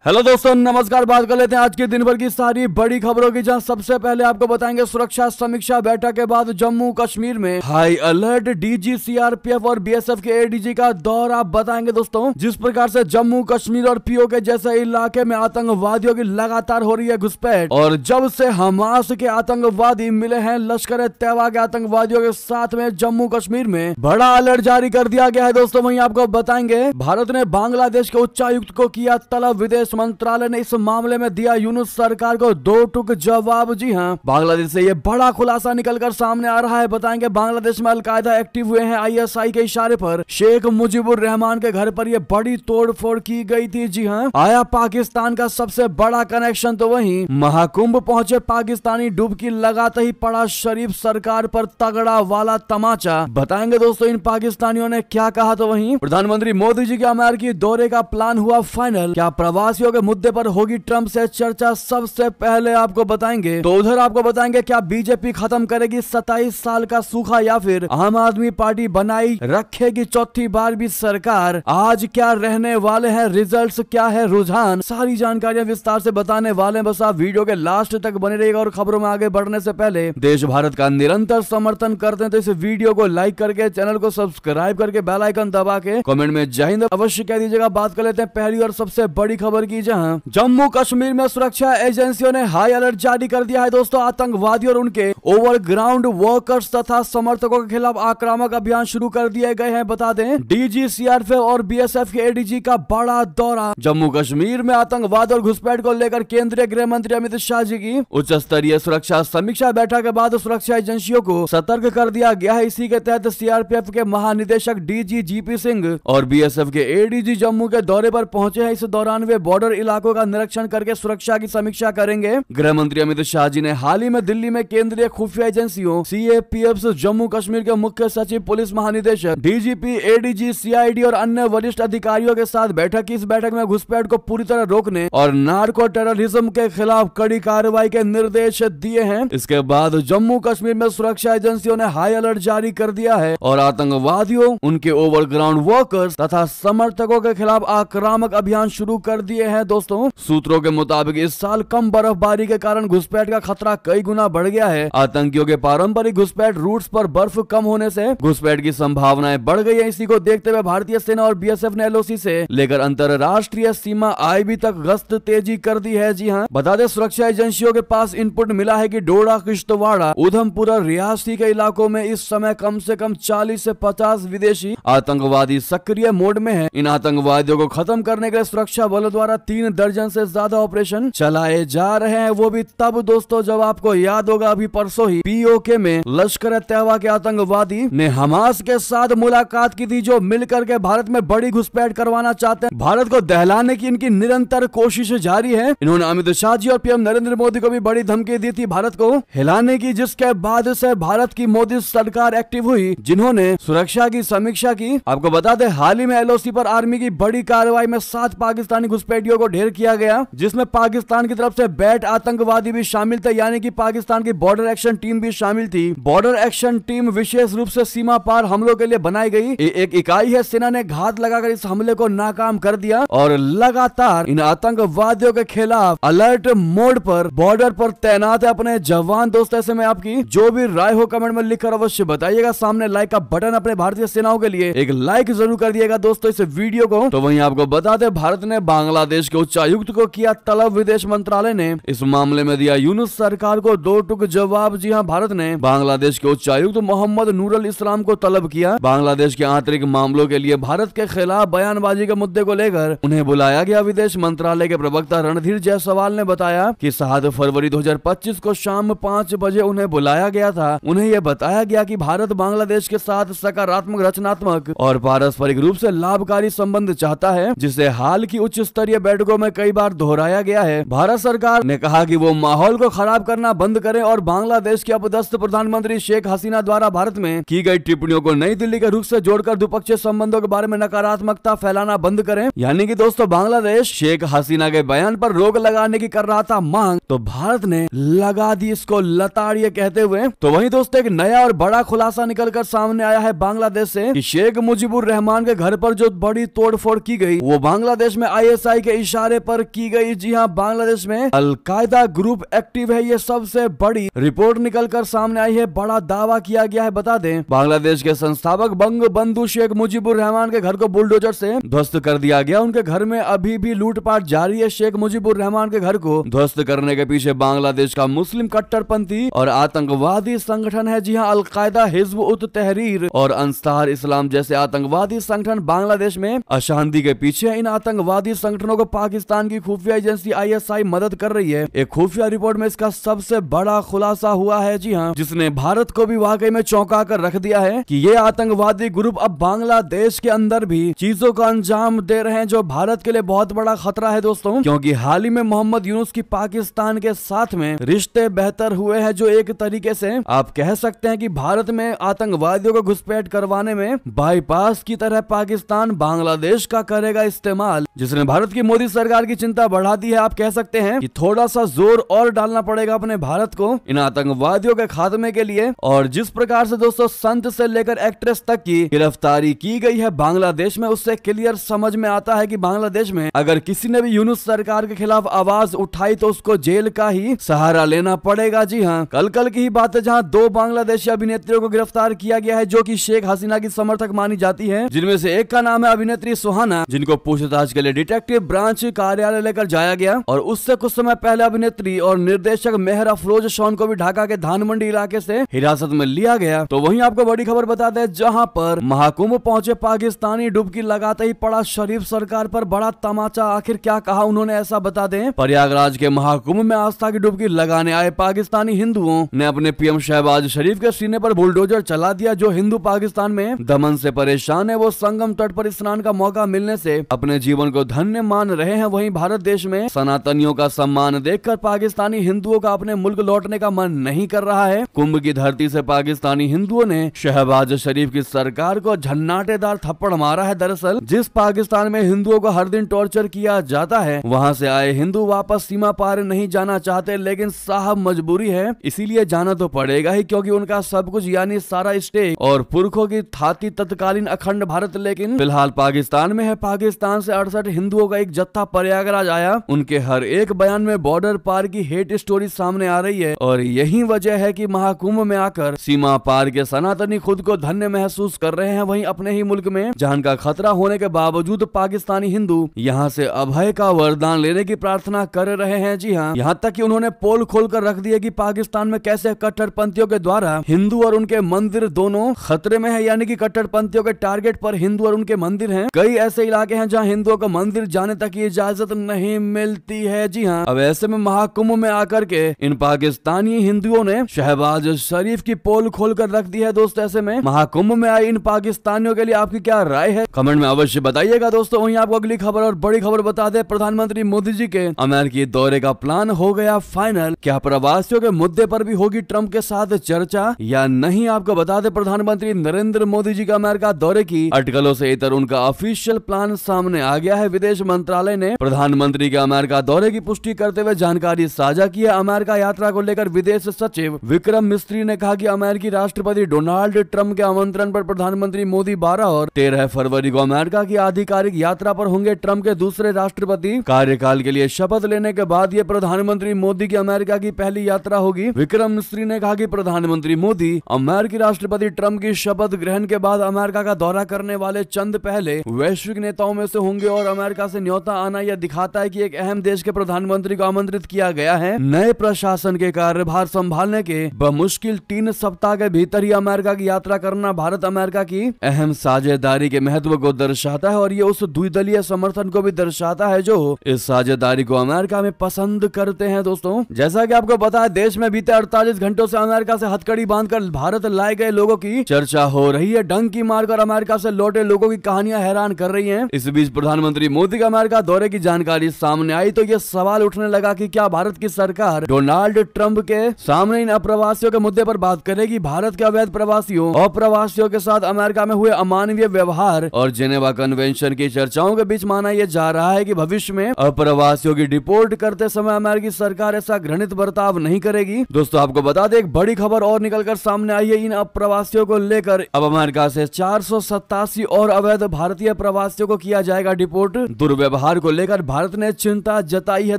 Hello दोस्तों, नमस्कार। बात कर लेते हैं आज के दिन भर की सारी बड़ी खबरों की, जहां सबसे पहले आपको बताएंगे सुरक्षा समीक्षा बैठक के बाद जम्मू कश्मीर में हाई अलर्ट, डीजी सीआरपीएफ और बीएसएफ के एडीजी का दौर। आप बताएंगे दोस्तों जिस प्रकार से जम्मू कश्मीर और पीओके जैसे इलाके में आतंकवादियों की लगातार हो रही है घुसपैठ, और जब से हमास के आतंकवादी मिले हैं लश्कर तैयबा के आतंकवादियों के साथ में जम्मू कश्मीर में बड़ा अलर्ट जारी कर दिया गया है। दोस्तों वहीं आपको बताएंगे भारत ने बांग्लादेश के उच्चायुक्त को किया तलब। विदेश मंत्रालय ने इस मामले में दिया यूनुस सरकार को दो टूक जवाब। जी हां, बांग्लादेश से ये बड़ा खुलासा निकलकर सामने आ रहा है। बताएंगे बांग्लादेश में अलकायदा एक्टिव हुए हैं। आईएसआई के इशारे पर शेख मुजीबुर रहमान के घर पर ये बड़ी तोड़फोड़ की गई थी। जी हां, आया पाकिस्तान का सबसे बड़ा कनेक्शन। तो वहीं महाकुंभ पहुंचे पाकिस्तानी डुबकी लगाते ही पड़ा शरीफ सरकार पर तगड़ा वाला तमाचा। बताएंगे दोस्तों इन पाकिस्तानियों ने क्या कहा। तो वहीं प्रधानमंत्री मोदी जी के अमेरिकी दौरे का प्लान हुआ फाइनल। क्या प्रवासियों के मुद्दे पर होगी ट्रंप से चर्चा, सबसे पहले आपको बताएंगे। तो उधर आपको बताएंगे क्या बीजेपी खत्म करेगी 27 साल का सूखा, या फिर आम आदमी पार्टी बनाई रखेगी चौथी बार भी सरकार। आज क्या रहने वाले हैं रिजल्ट्स, क्या है रुझान, सारी जानकारियां विस्तार से बताने वाले हैं। बस आप वीडियो के लास्ट तक बने रहिएगा। और खबरों में आगे बढ़ने से पहले देश भारत का निरंतर समर्थन करते हैं तो इस वीडियो को लाइक करके, चैनल को सब्सक्राइब करके, बेल आइकन दबा के कमेंट में जय हिंद अवश्य कह दीजिएगा। बात कर लेते हैं पहली और सबसे बड़ी खबर की, जहां जम्मू कश्मीर में सुरक्षा एजेंसियों ने हाई अलर्ट जारी कर दिया है। दोस्तों आतंकवादियों और उनके ओवरग्राउंड वर्कर्स तथा समर्थकों के खिलाफ आक्रामक अभियान शुरू कर दिए गए हैं। बता दें डीजी सीआरपीएफ और बीएसएफ के एडीजी का बड़ा दौरा। जम्मू कश्मीर में आतंकवाद और घुसपैठ को लेकर केंद्रीय गृह मंत्री अमित शाह जी की उच्च स्तरीय सुरक्षा समीक्षा बैठक के बाद सुरक्षा एजेंसियों को सतर्क कर दिया गया है। इसी के तहत सीआरपीएफ के महानिदेशक डीजी जीपी सिंह और बीएसएफ के एडीजी जम्मू के दौरे पर पहुंचे हैं। इस दौरान वे बॉर्डर इलाकों का निरीक्षण करके सुरक्षा की समीक्षा करेंगे। गृह मंत्री अमित शाह जी ने हाल ही में दिल्ली में केंद्रीय खुफिया एजेंसियों सीएपीएफ, जम्मू कश्मीर के मुख्य सचिव, पुलिस महानिदेशक, डीजीपी, एडीजी, सीआईडी और अन्य वरिष्ठ अधिकारियों के साथ बैठक की। इस बैठक में घुसपैठ को पूरी तरह रोकने और नार्को टेररिज्म के खिलाफ कड़ी कार्रवाई के निर्देश दिए हैं। इसके बाद जम्मू कश्मीर में सुरक्षा एजेंसियों ने हाई अलर्ट जारी कर दिया है और आतंकवादियों, उनके ओवरग्राउंड वर्कर्स तथा समर्थकों के खिलाफ आक्रामक अभियान शुरू कर दिए हैं। दोस्तों सूत्रों के मुताबिक इस साल कम बर्फबारी के कारण घुसपैठ का खतरा कई गुना बढ़ गया है। आतंकियों के पारंपरिक घुसपैठ रूट्स पर बर्फ कम होने से घुसपैठ की संभावनाएं बढ़ गई है। इसी को देखते हुए भारतीय सेना और बीएसएफ ने एलओसी से लेकर अंतरराष्ट्रीय सीमा आईबी तक गश्त तेजी कर दी है। जी हां, बता दें सुरक्षा एजेंसियों के पास इनपुट मिला है कि डोडा, किश्तवाड़ा, उधमपुर और रियासी के इलाकों में इस समय कम से कम 40 से 50 विदेशी आतंकवादी सक्रिय मोड में है। इन आतंकवादियों को खत्म करने के लिए सुरक्षा बलों द्वारा 3 दर्जन से ज्यादा ऑपरेशन चलाए जा रहे हैं। वो भी तब दोस्तों जब आपको याद होगा अभी परसों ही पीओके में लश्कर तैयबा के आतंकवादी ने हमास के साथ मुलाकात की थी, जो मिलकर के भारत में बड़ी घुसपैठ करवाना चाहते हैं। भारत को दहलाने की इनकी निरंतर कोशिश जारी है। इन्होंने अमित शाह जी और पीएम नरेंद्र मोदी को भी बड़ी धमकी दी थी भारत को हिलाने की, जिसके बाद से भारत की मोदी सरकार एक्टिव हुई, जिन्होंने सुरक्षा की समीक्षा की। आपको बता दें हाल ही में एलओसी पर आर्मी की बड़ी कार्रवाई में 7 पाकिस्तानी घुसपैठियों को ढेर किया गया, जिसमें पाकिस्तान की तरफ से बैट आतंकवादी भी शामिल थे, यानी कि पाकिस्तान की बॉर्डर एक्शन टीम भी शामिल थी। बॉर्डर एक्शन टीम विशेष रूप से सीमा पार हमलों के लिए बनाई गई एक इकाई है। सेना ने घात लगाकर इस हमले को नाकाम कर दिया और लगातार इन आतंकवादियों के खिलाफ अलर्ट मोड पर बॉर्डर पर तैनात है अपने जवान। दोस्तों ऐसे में आपकी जो भी राय हो कमेंट में लिखकर अवश्य बताइएगा। सामने लाइक का बटन अपने भारतीय सेनाओं के लिए एक लाइक जरूर कर दिएगा दोस्तों इस वीडियो को। तो वहीं आपको बता दें भारत ने बांग्लादेश के उच्चायुक्त को किया तलब। विदेश मंत्रालय ने इस मामले में दिया यूनुस सरकार को दो टूक जवाब। जी हां, भारत ने बांग्लादेश के उच्चायुक्त मोहम्मद नूरुल इस्लाम को तलब किया। बांग्लादेश के आंतरिक मामलों के लिए भारत के खिलाफ बयानबाजी के मुद्दे को लेकर उन्हें बुलाया गया। विदेश मंत्रालय के प्रवक्ता रणधीर जायसवाल ने बताया कि 7 फरवरी 2025 को शाम 5 बजे उन्हें बुलाया गया था। उन्हें यह बताया गया कि भारत बांग्लादेश के साथ सकारात्मक, रचनात्मक और पारस्परिक रूप से लाभकारी संबंध चाहता है, जिसे हाल की उच्च स्तरीय बैठकों में कई बार दोहराया गया है। भारत सरकार ने कहा कि वो माहौल को खराब करना बंद करें और बांग्लादेश की अपदस्थ प्रधानमंत्री शेख हसीना द्वारा भारत में की गई टिप्पणियों को नई दिल्ली के रुख से जोड़कर द्विपक्षीय संबंधों के बारे में नकारात्मकता फैलाना बंद करें। यानी कि दोस्तों बांग्लादेश शेख हसीना के बयान पर रोक लगाने की कर रहा था मांग, तो भारत ने लगा दी इसको लताड़, ये कहते हुए। तो वहीं दोस्तों एक नया और बड़ा खुलासा निकलकर सामने आया है बांग्लादेश से कि शेख मुजीबुर रहमान के घर पर जो बड़ी तोड़फोड़ की गई वो बांग्लादेश में आईएसआई के इशारे पर की गई। जी हाँ, बांग्लादेश में अल-कायदा ग्रुप एक्टिव है, ये सबसे बड़ी रिपोर्ट निकलकर सामने आई है। बड़ा दावा किया गया है। बता दें, बांग्लादेश के संस्थापक बंगबंधु शेख मुजीबुर रहमान के घर को बुलडोजर से ध्वस्त कर दिया गया। उनके घर में अभी भी लूटपाट जारी है। शेख मुजीबुर रहमान के घर को ध्वस्त करने के पीछे बांग्लादेश का मुस्लिम कट्टरपंथी और आतंकवादी संगठन है। जी हाँ, अल-कायदा, हिज्ब उत तहरीर और अंसार इस्लाम जैसे आतंकवादी संगठन बांग्लादेश में अशांति के पीछे। इन आतंकवादी संगठनों को पाकिस्तान की खुफिया एजेंसी ISI मदद कर रही है। एक खुफिया रिपोर्ट में इसका सबसे बड़ा खुलासा हुआ है। जी हाँ, जिसने भारत को भी वाकई में चौंका कर रख दिया है कि ये आतंकवादी ग्रुप अब बांग्लादेश के अंदर भी चीजों का अंजाम दे रहे हैं, जो भारत के लिए बहुत बड़ा खतरा है दोस्तों। क्योंकि हाल ही में मोहम्मद यूनुस की पाकिस्तान के साथ में रिश्ते बेहतर हुए हैं, जो एक तरीके से आप कह सकते हैं कि भारत में आतंकवादियों को घुसपैठ करवाने में बाईपास की तरह पाकिस्तान बांग्लादेश का करेगा इस्तेमाल, जिसने भारत की मोदी सरकार की चिंता बढ़ा दी है। आप कह सकते हैं कि थोड़ा सा जोर और डालना पड़ेगा अपने भारत को इन आतंकवादियों के खात्मे के लिए। और जिस प्रकार से दोस्तों संत से लेकर एक्ट्रेस तक की गिरफ्तारी की गई है बांग्लादेश में, उससे क्लियर समझ में आता है कि बांग्लादेश में अगर किसी ने भी यूनुस सरकार के खिलाफ आवाज उठाई तो उसको जेल का ही सहारा लेना पड़ेगा। जी हाँ, कल की ही बात है जहां 2 बांग्लादेशी अभिनेत्रियों को गिरफ्तार किया गया है, जो कि शेख हसीना की समर्थक मानी जाती है, जिनमें से एक का नाम है अभिनेत्री सुहाना, जिनको पूछताछ के लिए डिटेक्टिव ब्रांच कार्यालय लेकर जाया गया। और उससे कुछ समय पहले अभिनेत्री और निर्देशक मेहर अफरोज शॉन को भी ढाका के धानमंडी इलाके से हिरासत में लिया गया। तो वहीं आपको बड़ी खबर बता दें, जहां पर महाकुंभ पहुंचे पाकिस्तानी डुबकी लगाते ही पड़ा शरीफ सरकार पर बड़ा तमाचा। आखिर क्या कहा उन्होंने, ऐसा बता दें। प्रयागराज के महाकुंभ में आस्था की डुबकी लगाने आए पाकिस्तानी हिंदुओं ने अपने PM शहबाज शरीफ के सीने पर बुलडोजर चला दिया। जो हिंदू पाकिस्तान में दमन से परेशान है, वो संगम तट पर स्नान का मौका मिलने से अपने जीवन को धन्य मान रहे हैं। वहीं भारत देश में सनातनियों का सम्मान देखकर पाकिस्तानी हिंदुओं का अपने मुल्क लौटने का मन नहीं कर रहा है। कुंभ की धरती से पाकिस्तानी हिंदुओं ने शहबाज शरीफ की सरकार को झन्नाटेदार थप्पड़ मारा है। दरअसल जिस पाकिस्तान में हिंदुओं को हर दिन टॉर्चर किया जाता है, वहां से आए हिंदू वापस सीमा पार नहीं जाना चाहते, लेकिन साहब मजबूरी है, इसीलिए जाना तो पड़ेगा ही, क्योंकि उनका सब कुछ यानी सारा स्टेक और पुरखों की थाती तत्कालीन अखंड भारत लेकिन फिलहाल पाकिस्तान में है। पाकिस्तान से 68 हिंदुओं का एक जत्था प्रयागराज आया। उनके हर एक बयान में बॉर्डर पार की हेट स्टोरी सामने आ रही है, और यही वजह है कि महाकुंभ में आकर सीमा पार के सनातनी खुद को धन्य महसूस कर रहे हैं। वहीं अपने ही मुल्क में जान का खतरा होने के बावजूद पाकिस्तानी हिंदू यहाँ से अभय का वरदान लेने की प्रार्थना कर रहे हैं। जी हाँ, यहाँ तक कि उन्होंने पोल खोलकर रख दिए कि पाकिस्तान में कैसे कट्टरपंथियों के द्वारा हिंदू और उनके मंदिर दोनों खतरे में है, यानी कि कट्टरपंथियों के टारगेट पर हिंदू और उनके मंदिर हैं। कई ऐसे इलाके हैं जहाँ हिंदुओं को मंदिर जाने तक की इजाजत नहीं मिलती है। जी हाँ, अब ऐसे में महाकुंभ में आकर के इन पाकिस्तानी हिंदुओं ने शहबाज शरीफ की पोल खोलकर रख दी है। दोस्त ऐसे में महाकुंभ में आए इन पाकिस्तानियों के लिए आपकी क्या राय है, कमेंट में अवश्य बताइएगा। दोस्तों वहीं आपको अगली खबर और बड़ी खबर बता दें, प्रधानमंत्री मोदी जी के अमेरिकी दौरे का प्लान हो गया फाइनल। क्या प्रवासियों के मुद्दे पर भी होगी ट्रंप के साथ चर्चा या नहीं, आपको बता दें प्रधानमंत्री नरेंद्र मोदी जी का अमेरिका दौरे की अटकलों से इतर उनका ऑफिशियल प्लान सामने आ गया है। विदेश मंत्रालय ने प्रधानमंत्री के अमेरिका दौरे की पुष्टि करते हुए जानकारी साझा की है। अमेरिका यात्रा को लेकर विदेश सचिव विक्रम मिस्त्री ने कहा कि अमेरिकी राष्ट्रपति डोनाल्ड ट्रंप के आमंत्रण पर प्रधानमंत्री मोदी 12 और 13 फरवरी को अमेरिका की आधिकारिक यात्रा पर होंगे। ट्रंप के दूसरे राष्ट्रपति कार्यकाल के लिए शपथ लेने के बाद ये प्रधानमंत्री मोदी की अमेरिका की पहली यात्रा होगी। विक्रम मिस्त्री ने कहा कि प्रधानमंत्री मोदी अमेरिकी राष्ट्रपति ट्रंप की शपथ ग्रहण के बाद अमेरिका का दौरा करने वाले चंद पहले वैश्विक नेताओं में से होंगे, और अमेरिका से न्योता आना यह दिखाता है कि एक अहम देश के प्रधानमंत्री को आमंत्रित किया गया है। नए प्रशासन के कार्यभार संभालने के बमुश्किल 3 सप्ताह के भीतर ही अमेरिका की यात्रा करना भारत अमेरिका की अहम साझेदारी के महत्व को दर्शाता है, और ये उस द्विदलीय समर्थन को भी दर्शाता है जो इस साझेदारी को अमेरिका में पसंद करते हैं। दोस्तों जैसा कि आपको पता है, देश में बीते 48 घंटों से अमेरिका से हथकड़ी बांधकर भारत लाए गए लोगों की चर्चा हो रही है। डंकी मारकर अमेरिका से लौटे लोगों की कहानियां हैरान कर रही हैं। इस बीच प्रधानमंत्री मोदी का अमेरिका दौरे की जानकारी सामने आई तो यह सवाल उठने लगा कि क्या भारत की सरकार डोनाल्ड ट्रंप के सामने इन अप्रवासियों के मुद्दे पर बात करेगी। भारत के अवैध प्रवासियों और प्रवासियों के साथ अमेरिका में हुए अमानवीय व्यवहार और जेनेवा कन्वेंशन की चर्चाओं के बीच माना यह जा रहा है कि भविष्य में अप्रवासियों की डिपोर्ट करते समय अमेरिकी सरकार ऐसा घृणित बर्ताव नहीं करेगी। दोस्तों आपको बता दें, एक बड़ी खबर और निकलकर सामने आई है इन अप्रवासियों को लेकर। अब अमेरिका से 487 और अवैध भारतीय प्रवासियों को किया जाएगा डिपोर्ट। दुर्व्यवहार दुर्व्यवहार को लेकर भारत ने चिंता जताई है।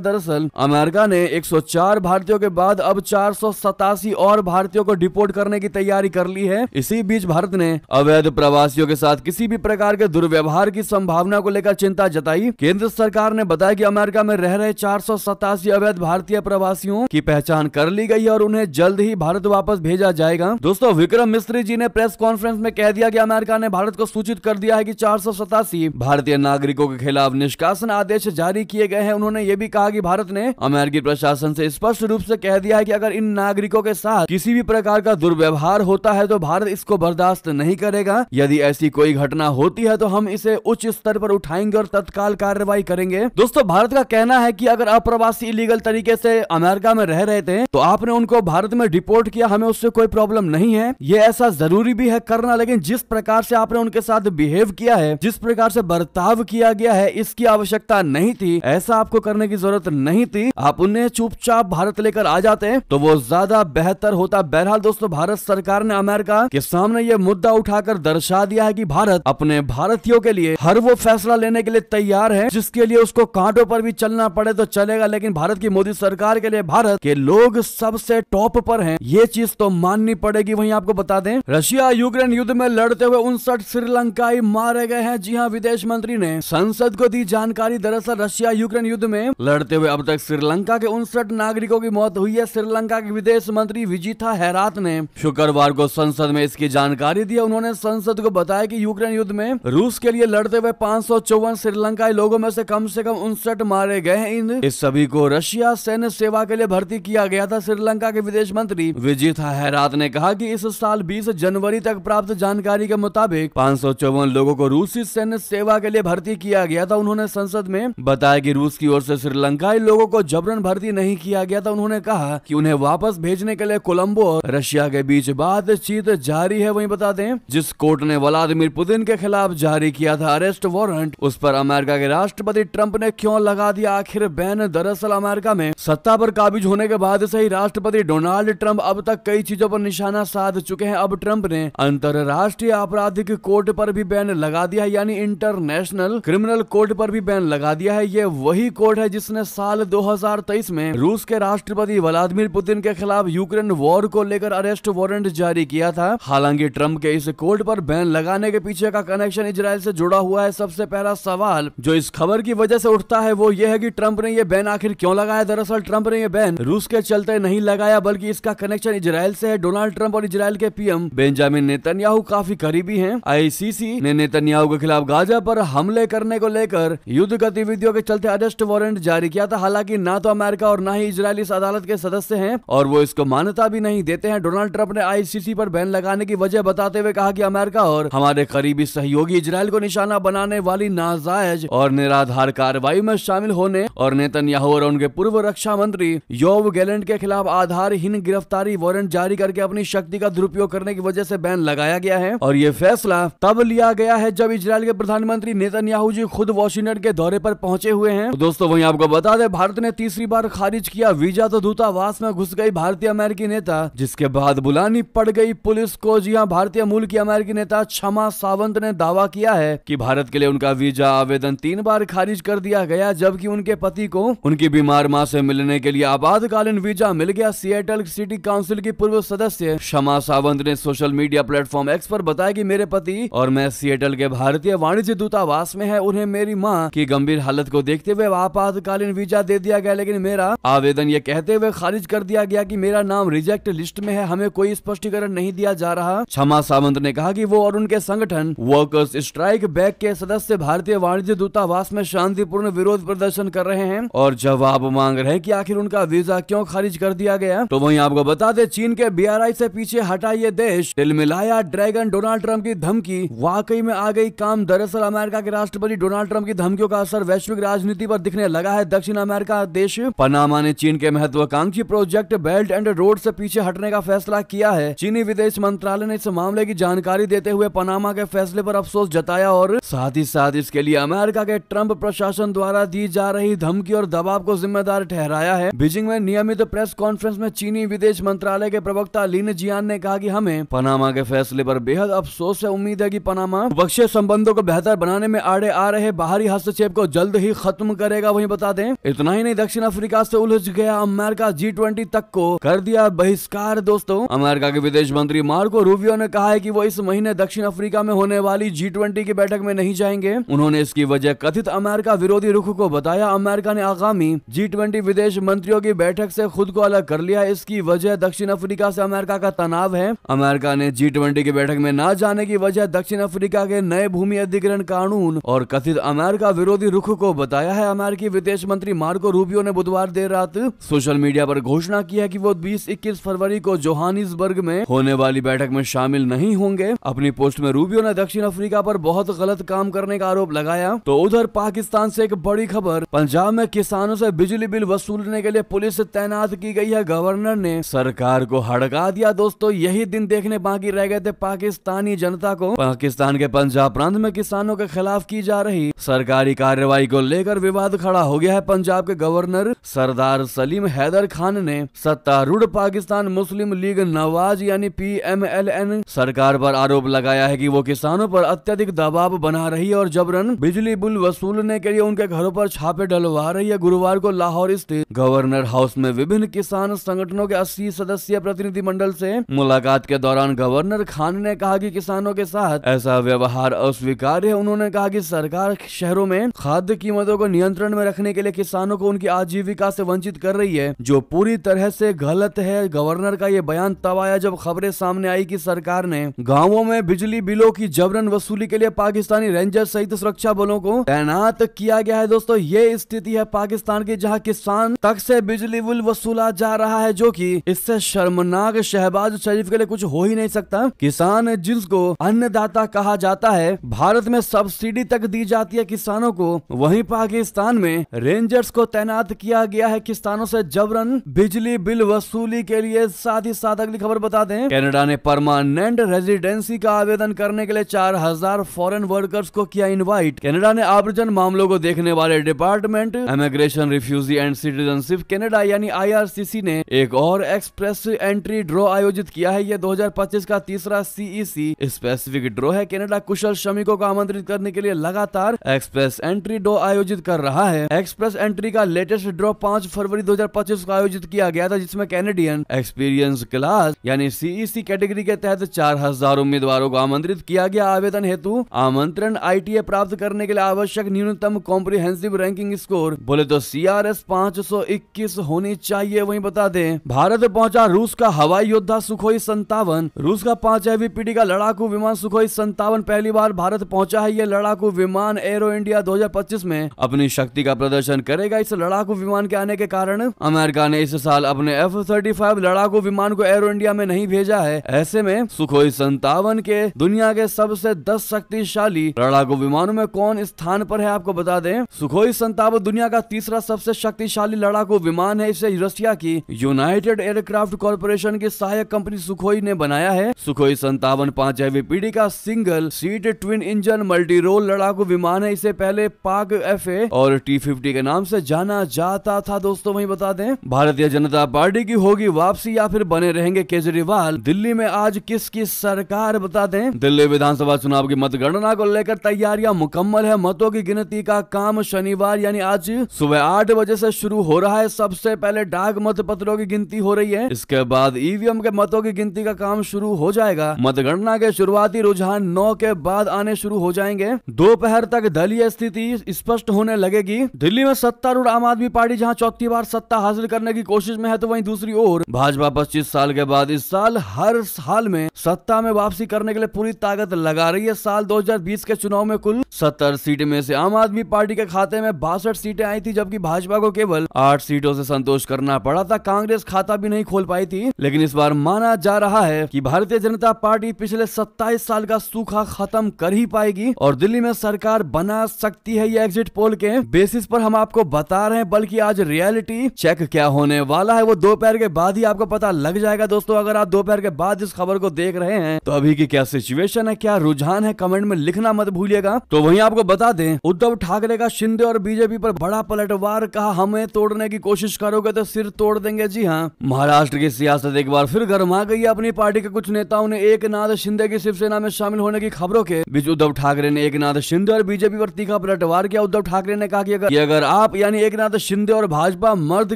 दरअसल अमेरिका ने 104 भारतीयों के बाद अब 487 और भारतीयों को डिपोर्ट करने की तैयारी कर ली है। इसी बीच भारत ने अवैध प्रवासियों के साथ किसी भी प्रकार के दुर्व्यवहार की संभावना को लेकर चिंता जताई। केंद्र सरकार ने बताया कि अमेरिका में रह रहे 487 अवैध भारतीय प्रवासियों की पहचान कर ली गई है और उन्हें जल्द ही भारत वापस भेजा जाएगा। दोस्तों, विक्रम मिस्त्री जी ने प्रेस कॉन्फ्रेंस में कह दिया कि अमेरिका ने भारत को सूचित कर दिया है कि 487 भारतीय नागरिकों के खिलाफ निष्कासन आदेश जारी किए गए हैं। उन्होंने ये भी कहा कि भारत ने अमेरिकी प्रशासन से स्पष्ट रूप से कह दिया है कि अगर इन नागरिकों के साथ किसी भी प्रकार का दुर्व्यवहार होता है तो भारत इसको बर्दाश्त नहीं करेगा। यदि ऐसी कोई घटना होती है तो हम इसे उच्च स्तर पर उठाएंगे और तत्काल कार्रवाई करेंगे। दोस्तों, भारत का कहना है कि अगर अप्रवासी इलीगल तरीके से अमेरिका में रह रहे थे तो आपने उनको भारत में डिपोर्ट किया, हमें उससे कोई प्रॉब्लम नहीं है। ये ऐसा जरूरी भी है करना, लेकिन जिस प्रकार से आपने उनके साथ बिहेव किया है, जिस प्रकार से बर्ताव किया गया है, इसकी आवश्यकता नहीं थी। ऐसा आपको करने की जरूरत नहीं थी। आप उन्हें चुपचाप भारत लेकर आ जाते तो वो ज्यादा बेहतर होता। बहरहाल दोस्तों, भारत सरकार ने अमेरिका के सामने ये मुद्दा उठाकर दर्शा दिया है कि भारत अपने भारतीयों के लिए हर वो फैसला लेने के लिए तैयार है जिसके लिए उसको कांटों पर भी चलना पड़े तो चलेगा, लेकिन भारत की मोदी सरकार के लिए भारत के लोग सबसे टॉप पर हैं, ये चीज तो माननी पड़ेगी। वहीं आपको बता दें, रशिया यूक्रेन युद्ध में लड़ते हुए 59 श्रीलंकाई मारे गए हैं। जी हां, विदेश मंत्री ने संसद को दी जानकारी। दरअसल रशिया यूक्रेन युद्ध में लड़ते हुए अब तक श्रीलंका के 59 नागरिकों की मौत हुई है। श्रीलंका के विदेश मंत्री विजिथा हेरात ने शुक्रवार को संसद में इसकी जानकारी दी। उन्होंने संसद को बताया कि यूक्रेन युद्ध में रूस के लिए लड़ते हुए 554 श्रीलंकाई लोगों में से कम 59 मारे गए हैं। इस सभी को रशिया सैन्य सेवा के लिए भर्ती किया गया था। श्रीलंका के विदेश मंत्री विजिथा हेरात ने कहा कि इस साल 20 जनवरी तक प्राप्त जानकारी के मुताबिक 554 लोगों को रूसी सैन्य सेवा के लिए भर्ती किया गया था। उन्होंने संसद में बताया कि रूस की ओर से श्रीलंकाई लोगों को जबरन भर्ती नहीं किया गया था। उन्होंने कहा कि उन्हें वापस भेजने के लिए कोलंबो और रशिया के बीच बातचीत जारी है। वहीं बता दें, जिस कोर्ट ने व्लादिमीर पुतिन के खिलाफ जारी किया था अरेस्ट वारंट, उस पर अमेरिका के राष्ट्रपति ट्रंप ने क्यों लगा दिया आखिर बैन। दरअसल अमेरिका में सत्ता पर काबिज होने के बाद से ही राष्ट्रपति डोनाल्ड ट्रंप अब तक कई चीजों पर निशाना साध चुके हैं। अब ट्रंप ने अंतरराष्ट्रीय आपराधिक कोर्ट पर भी बैन लगा दिया है, यानी इंटरनेशनल क्रिमिनल कोर्ट पर भी बैन लगा दिया है। ये वही कोर्ट है जिसने साल 2023 में रूस के राष्ट्रपति व्लादिमीर पुतिन के खिलाफ यूक्रेन वॉर को लेकर अरेस्ट वारंट जारी किया था। हालांकि ट्रंप के इस कोर्ट पर बैन लगाने के पीछे का कनेक्शन इजराइल से जुड़ा हुआ है। सबसे पहला सवाल जो इस खबर की वजह से उठता है वो ये है कि ट्रंप ने ये बैन आखिर क्यों लगाया। दरअसल ट्रंप ने ये बैन रूस के चलते नहीं लगाया, बल्कि इसका कनेक्शन इजराइल से है। डोनाल्ड ट्रंप और इजराइल के पीएम बेंजामिन नेतन्याहू काफी करीबी हैं। आईसीसी ने नेतन्याहू के खिलाफ गाजा पर हमले करने को लेकर युद्ध गतिविधियों के चलते अरेस्ट वारंट जारी किया था। हालांकि ना तो अमेरिका और ना ही इजराइल इस अदालत के सदस्य हैं और वो इसको मान्यता भी नहीं देते हैं। डोनाल्ड ट्रंप ने आईसीसी पर बैन लगाने की वजह बताते हुए कहा कि अमेरिका और हमारे करीबी सहयोगी इजराइल को निशाना बनाने वाली नाजायज और निराधार कार्रवाई में शामिल होने और नेतन्याहू और उनके पूर्व रक्षा मंत्री योव गैलेंट के खिलाफ आधारहीन गिरफ्तारी वारंट जारी करके अपनी शक्ति का दुरुपयोग करने की वजह से बैन लगाया गया है। और ये फैसला तब लिया गया है जब इजराइल के प्रधानमंत्री नेतन्याहू जी खुद वाशिंगटन के दौरे पर पहुंचे हुए हैं। तो दोस्तों, वहीं आपको बता दें, भारत ने तीसरी बार खारिज किया वीजा। तो दूतावास में घुस गई भारतीय अमेरिकी नेता, जिसके बाद बुलानी पड़ गई पुलिस को। जी हां, भारतीय मूल की अमेरिकी नेता क्षमा सावंत ने दावा किया है कि भारत के लिए उनका वीजा आवेदन 3 बार खारिज कर दिया गया, जबकि उनके पति को उनकी बीमार मां से मिलने के लिए आपातकालीन वीजा मिल गया। सिएटल सिटी काउंसिल की पूर्व सदस्य क्षमा सावंत ने सोशल मीडिया प्लेटफॉर्म एक्स पर बताया कि मेरे पति और मैं सिएटल के भारतीय वाणिज्य दूतावास में है। उन्हें मेरी मां की गंभीर हालत को देखते हुए आपातकालीन वीजा दे दिया गया, लेकिन मेरा आवेदन ये कहते हुए खारिज कर दिया गया कि मेरा नाम रिजेक्ट लिस्ट में है, हमें कोई स्पष्टीकरण नहीं दिया जा रहा। क्षमा सावंत ने कहा कि वो और उनके संगठन वर्कर्स स्ट्राइक बैक के सदस्य भारतीय वाणिज्य दूतावास में शांतिपूर्ण विरोध प्रदर्शन कर रहे हैं और जवाब मांग रहे हैं कि आखिर उनका वीजा क्यों खारिज कर दिया गया। तो वहीं आपको बता दें, चीन के BRI से पीछे हटा ये देश, तिलमिलाया ड्रैगन। डोनाल्ड ट्रंप की धमकी वाकई में आ गई काम। दरअसल अमेरिका के राष्ट्रपति डोनाल्ड ट्रंप की धमकियों का असर वैश्विक राजनीति पर दिखने लगा है। दक्षिण अमेरिका देश पनामा ने चीन के महत्वाकांक्षी प्रोजेक्ट बेल्ट एंड रोड से पीछे हटने का फैसला किया है। चीनी विदेश मंत्रालय ने इस मामले की जानकारी देते हुए पनामा के फैसले पर अफसोस जताया और साथ ही साथ इसके लिए अमेरिका के ट्रंप प्रशासन द्वारा दी जा रही धमकी और दबाव को जिम्मेदार ठहराया है। बीजिंग में नियमित प्रेस कॉन्फ्रेंस में चीनी विदेश मंत्रालय के प्रवक्ता लिन जियान ने कहा कि हमें पनामा के फैसले पर बेहद अफसोस है। उम्मीद है कि पनामा द्विपक्षीय संबंधों को बेहतर बनाने में आड़े आ रहे बाहरी हस्तक्षेप हस्तक्षेप को जल्द ही खत्म करेगा। वहीं बता दें इतना ही नहीं, दक्षिण अफ्रीका से उलझ गया अमेरिका, G20 तक को कर दिया बहिष्कार। दोस्तों अमेरिका के विदेश मंत्री मार्को रूबियो ने कहा है कि वो इस महीने दक्षिण अफ्रीका में होने वाली G20 की बैठक में नहीं जाएंगे। उन्होंने इसकी वजह कथित अमेरिका विरोधी रुख को बताया। अमेरिका ने आगामी G20 विदेश मंत्रियों की बैठक से खुद को अलग कर लिया। इसकी वजह दक्षिण अफ्रीका से अमेरिका का तनाव है। अमेरिका ने G20 की बैठक में न जाने की वजह दक्षिण अफ्रीका के नए भूमि अधिग्रहण कानून और कथित अमेरिका विरोधी रुख को बताया है। अमेरिकी विदेश मंत्री मार्को रूबियो ने बुधवार देर रात सोशल मीडिया पर घोषणा की है कि वो 20-21 फरवरी को जोहानिसबर्ग में होने वाली बैठक में शामिल नहीं होंगे। अपनी पोस्ट में रूबियो ने दक्षिण अफ्रीका पर बहुत गलत काम करने का आरोप लगाया। तो उधर पाकिस्तान से एक बड़ी खबर, पंजाब में किसानों से बिजली बिल वसूलने के लिए पुलिस तैनात की गई है। गवर्नर ने सरकार को हड़का दिया। दोस्तों यही दिन देखने बाकी रह गए थे पाकिस्तानी जनता को। पाकिस्तान के पंजाब प्रांत में किसानों के खिलाफ की जा रही सरकारी कार्रवाई को लेकर विवाद खड़ा हो गया है। पंजाब के गवर्नर सरदार सलीम हैदर खान ने सत्तारूढ़ पाकिस्तान मुस्लिम लीग नवाज यानी PMLN सरकार पर आरोप लगाया है कि वो किसानों पर अत्यधिक दबाव बना रही है और जबरन बिजली बिल वसूलने के लिए उनके घरों पर छापे डलवा रही है। गुरुवार को लाहौर स्थित गवर्नर हाउस में विभिन्न किसान संगठनों के 80 सदस्यीय प्रतिनिधि मंडल से मुलाकात के दौरान गवर्नर खान ने कहा कि किसानों के साथ ऐसा व्यवहार अस्वीकार्य है। उन्होंने कहा कि सरकार शहरों में खाद्य कीमतों को नियंत्रण में रखने के लिए किसानों को उनकी आजीविका से वंचित कर रही है, जो पूरी तरह से गलत है। गवर्नर का ये बयान तब आया जब खबरें सामने आई कि सरकार ने गांवों में बिजली बिलों की जबरन वसूली के लिए पाकिस्तानी रेंजर्स सहित सुरक्षा बलों को तैनात किया गया है। दोस्तों ये स्थिति है पाकिस्तान की, जहां किसान तक से बिजली बिल वसूला जा रहा है, जो कि इससे शर्मनाक शहबाज शरीफ के लिए कुछ हो ही नहीं सकता। किसान जिसको अन्नदाता कहा जाता है, भारत में सब्सिडी तक दी जाती है किसानों को, वहीं पाकिस्तान में रेंजर्स को तैनात किया गया है किसानों से जबरन बिजली बिल वसूली के लिए। साथ ही साथ अगली खबर बता दें, कनाडा ने परमानेंट रेजिडेंसी का आवेदन करने के लिए 4000 फॉरेन वर्कर्स को किया इनवाइट। कनाडा ने आव्रजन मामलों को देखने वाले department immigration, refugee and citizenship Canada यानी IRCC ने एक और एक्सप्रेस एंट्री ड्रॉ आयोजित किया है। यह 2025 का तीसरा CEC स्पेसिफिक ड्रॉ है। कनाडा कुशल श्रमिकों को आमंत्रित करने के लिए लगातार एक्सप्रेस एंट्री ड्रॉ आयोजित कर रहा है। एक्सप्रेस एंट्री का लेटेस्ट ड्रॉ 5 फरवरी 2025 को आयोजित किया गया था, जिसमें कैनेडियन एक्सपीरियंस क्लास यानी CEC कैटेगरी के तहत 4000 उम्मीदवारों को आमंत्रित किया गया। आवेदन हेतु आमंत्रण ITA प्राप्त करने के लिए आवश्यक न्यूनतम कॉम्प्रिहेंसिव रैंकिंग स्कोर बोले तो CRS 521 होनी चाहिए। वहीं बता दें, भारत पहुंचा रूस का हवाई योद्धा सुखोई 57। रूस का 5वीं पीढ़ी का लड़ाकू विमान सुखोई 57 पहली बार भारत पहुंचा है। यह लड़ाकू विमान एरो इंडिया 2025 में अपनी शक्ति का प्रदर्शन करेगा। इस लड़ाकू विमान के आने के कारण अमेरिका ने इस साल अपने F-35 लड़ाकू विमान को एरो इंडिया में नहीं भेजा है। ऐसे में सुखोई 57 के दुनिया के सबसे 10 शक्तिशाली लड़ाकू विमानों में कौन स्थान पर है, आपको बता दें। सुखोई 57 दुनिया का तीसरा सबसे शक्तिशाली लड़ाकू विमान है। इसे रशिया की यूनाइटेड एयरक्राफ्ट कॉर्पोरेशन की सहायक कंपनी सुखोई ने बनाया है। सुखोई 57 5वीं पीढ़ी का single seat twin engine multi role लड़ाकू विमान है। इसे पहले पाक FA और T-50 के नाम से जाना जाता था। दोस्तों वहीं बता दें, भारतीय जनता पार्टी की होगी वापसी या फिर बने रहेंगे केजरीवाल। दिल्ली में आज किसकी सरकार, बता दें। दिल्ली विधानसभा चुनाव की मतगणना को लेकर तैयारियां मुकम्मल है। मतों की गिनती का काम शनिवार यानी आज सुबह 8 बजे से शुरू हो रहा है। सबसे पहले डाक मत पत्रों की गिनती हो रही है, इसके बाद EVM के मतों की गिनती का काम शुरू हो जाएगा। मतगणना के शुरुआती रुझान 9 के बाद आने शुरू हो जाएंगे। दोपहर तक दलीय स्थिति स्पष्ट होने लगेगी। दिल्ली में सत्तारूढ़ आम आदमी पार्टी जहां चौथी बार सत्ता हासिल करने की कोशिश में है, तो वहीं दूसरी ओर भाजपा 25 साल के बाद इस साल हर हाल में सत्ता में वापसी करने के लिए पूरी ताकत लगा रही है। साल 2020 के चुनाव में कुल 70 सीट में से आम आदमी पार्टी के खाते में 62 सीटें आई थी, जबकि भाजपा को केवल 8 सीटों से संतोष करना पड़ा था। कांग्रेस खाता भी नहीं खोल पाई थी। लेकिन इस बार माना जा रहा है कि भारतीय जनता पार्टी पिछले 27 साल का सूखा खत्म कर ही पाएगी और दिल्ली में सरकार बना सकती है। ये एग्जिट पोल के बेसिस पर हम आपको बता रहे हैं, बल्कि आज रियलिटी चेक क्या होने वाला है वो दोपहर के बाद ही आपको पता लग जाएगा। दोस्तों अगर आप दोपहर के बाद इस खबर को देख रहे हैं तो अभी की क्या सिचुएशन है, क्या रुझान है, कमेंट में लिखना मत भूलिएगा। तो वहीं आपको बता दें, उद्धव ठाकरे का शिंदे और बीजेपी पर बड़ा पलटवार, कहा हमें तोड़ने की कोशिश करोगे तो सिर तोड़ देंगे। जी हाँ, महाराष्ट्र की सियासत एक बार फिर गर्मा गई। अपनी पार्टी के कुछ नेताओं ने एकनाथ शिंदे की शिवसेना में शामिल होने की खबरों के बीच उद्धव ठाकरे ने एकनाथ शिंदे और बीजेपी पर तीखा का पलटवार किया। उद्धव ठाकरे ने कहा कि अगर आप यानी एकनाथ शिंदे और भाजपा मर्द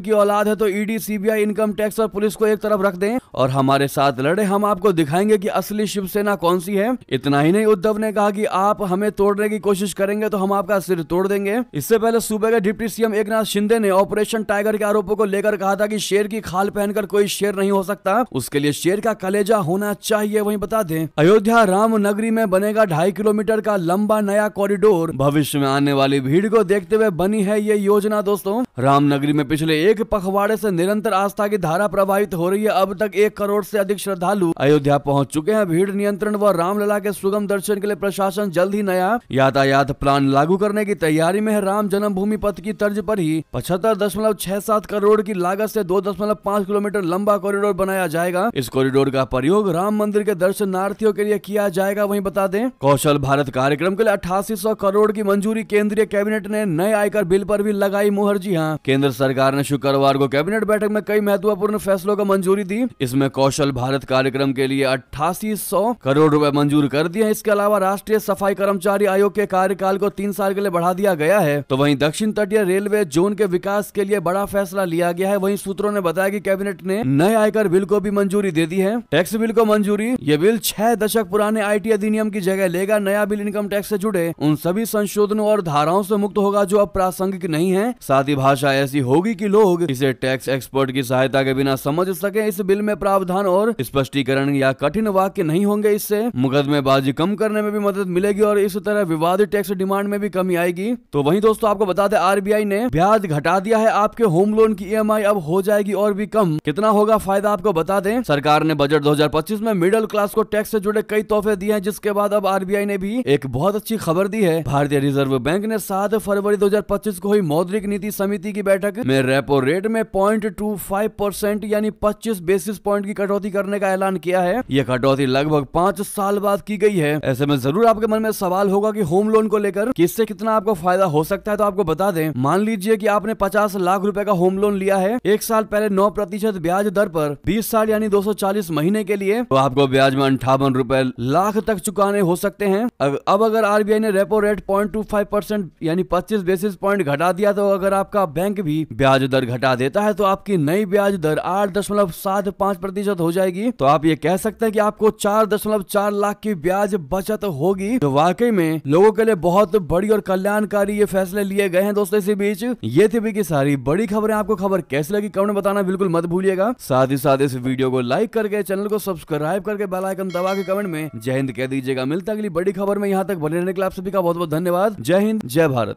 की औलाद है तो ईडी, सीबीआई, इनकम टैक्स और पुलिस को एक तरफ रख दें और हमारे साथ लड़े। हम आपको दिखाएंगे कि असली शिवसेना कौन सी है। इतना ही नहीं, उद्धव ने कहा कि आप हमें तोड़ने की कोशिश करेंगे तो हम आपका सिर तोड़ देंगे। इससे पहले सूबे के डिप्टी सीएम एकनाथ शिंदे ने ऑपरेशन टाइगर के आरोपों को लेकर कहा था कि शेर की खाल पहनकर कोई शेर नहीं हो सकता, उसके लिए शेर का कलेजा होना चाहिए। वहीं बता दें, अयोध्या राम नगरी में बनेगा 2.5 किलोमीटर का लंबा नया कॉरिडोर। भविष्य में आने वाली भीड़ को देखते हुए बनी है ये योजना। दोस्तों, राम नगरी में पिछले एक पखवाड़े से निरंतर आस्था की धारा प्रवाहित हो रही है। अब तक 1 करोड़ से अधिक श्रद्धालु अयोध्या पहुंच चुके हैं। भीड़ नियंत्रण व रामलला के सुगम दर्शन के लिए प्रशासन जल्द ही नया यातायात प्लान लागू करने की तैयारी में है। राम जन्मभूमि पथ की तर्ज पर ही 75.67 करोड़ की लागत से 2.5 किलोमीटर लंबा कॉरिडोर बनाया जाएगा। इस कॉरिडोर का प्रयोग राम मंदिर के दर्शनार्थियों के लिए किया जाएगा। वहीं बता दें, कौशल भारत कार्यक्रम के लिए 8800 करोड़ की मंजूरी। केंद्रीय कैबिनेट ने नए आयकर बिल पर भी लगाई मुहर। जी हां, केंद्र सरकार ने शुक्रवार को कैबिनेट बैठक में कई महत्वपूर्ण फैसलों को मंजूरी दी। इसमें कौशल भारत कार्यक्रम के लिए 8800 करोड़ रुपए मंजूर कर दिए हैं। इसके अलावा राष्ट्रीय सफाई कर्मचारी आयोग के कार्यकाल को 3 साल के लिए बढ़ा दिया गया है। तो वहीं दक्षिण तटीय रेलवे जोन के विकास के लिए बड़ा फैसला लिया गया है। वहीं सूत्रों ने बताया कि कैबिनेट ने नए आयकर बिल को भी मंजूरी दे दी है। टैक्स बिल को मंजूरी। यह बिल 6 दशक पुराने आईटी अधिनियम की जगह लेगा। नया बिल इनकम टैक्स से जुड़े उन सभी संशोधनों और धाराओं से मुक्त होगा जो अब प्रासंगिक नहीं है। साथ ही भाषा ऐसी होगी कि लोग इसे टैक्स एक्सपर्ट की सहायता के बिना समझ सके। इस बिल में प्रावधान और स्पष्टीकरण या कठिन वाक्य नहीं होंगे। इससे मुकदमेबाजी कम करने में भी मदद मिलेगी और इस तरह विवादित टैक्स डिमांड में भी कमी आएगी। तो वहीं दोस्तों, आपको बता दें, आरबीआई ने ब्याज घटा दिया है। आपके होम लोन की ईएमआई अब हो जाएगी और भी कम। कितना होगा फायदा, आपको बता दें, सरकार ने बजट 2025 में मिडिल क्लास को टैक्स से जुड़े कई तोहफे दिए हैं। जिसके बाद अब आरबीआई ने भी एक बहुत अच्छी खबर दी है। भारतीय रिजर्व बैंक ने 7 फरवरी 2025 को हुई मौद्रिक नीति समिति की बैठक में रेपो रेट में 0.25% यानी 25 बेसिस पॉइंट की कटौती करने का ऐलान किया है। यह कटौती लगभग 5 साल बाद की गई है। ऐसे में जरूर आपके मन में सवाल होगा कि होम लोन को लेकर किससे कितना आपको फायदा हो सकता है। तो आपको बता दें, मान लीजिए कि आपने 50 लाख रुपए का होम लोन लिया है 1 साल पहले 9% ब्याज दर पर 20 साल यानी 240 महीने के लिए, तो आपको ब्याज में 58 रुपए लाख तक चुकाने हो सकते हैं। अब अगर आरबीआई ने रेपो रेट 0.25% यानी 25 बेसिस पॉइंट घटा दिया, तो अगर आपका बैंक भी ब्याज दर घटा देता है तो आपकी नई ब्याज दर 8.75% हो जाएगी। तो आप ये कह सकते हैं कि आपको 4.4 लाख की ब्याज बचत होगी, जो वाकई में लोगों के लिए बहुत बड़ी और कल्याणकारी ये फैसले लिए गए हैं। दोस्तों, इसी बीच ये थी भी की सारी बड़ी खबरें। आपको खबर कैसी लगी कमेंट में बताना बिल्कुल मत भूलिएगा। साथ ही साथ इस वीडियो को लाइक करके, चैनल को सब्सक्राइब करके, बेल आइकन दबा के कमेंट में जय हिंद कह दीजिएगा। मिलता अगली बड़ी खबर में। यहाँ तक बने रहने के लिए आप सभी का बहुत बहुत धन्यवाद। जय हिंद, जय भारत।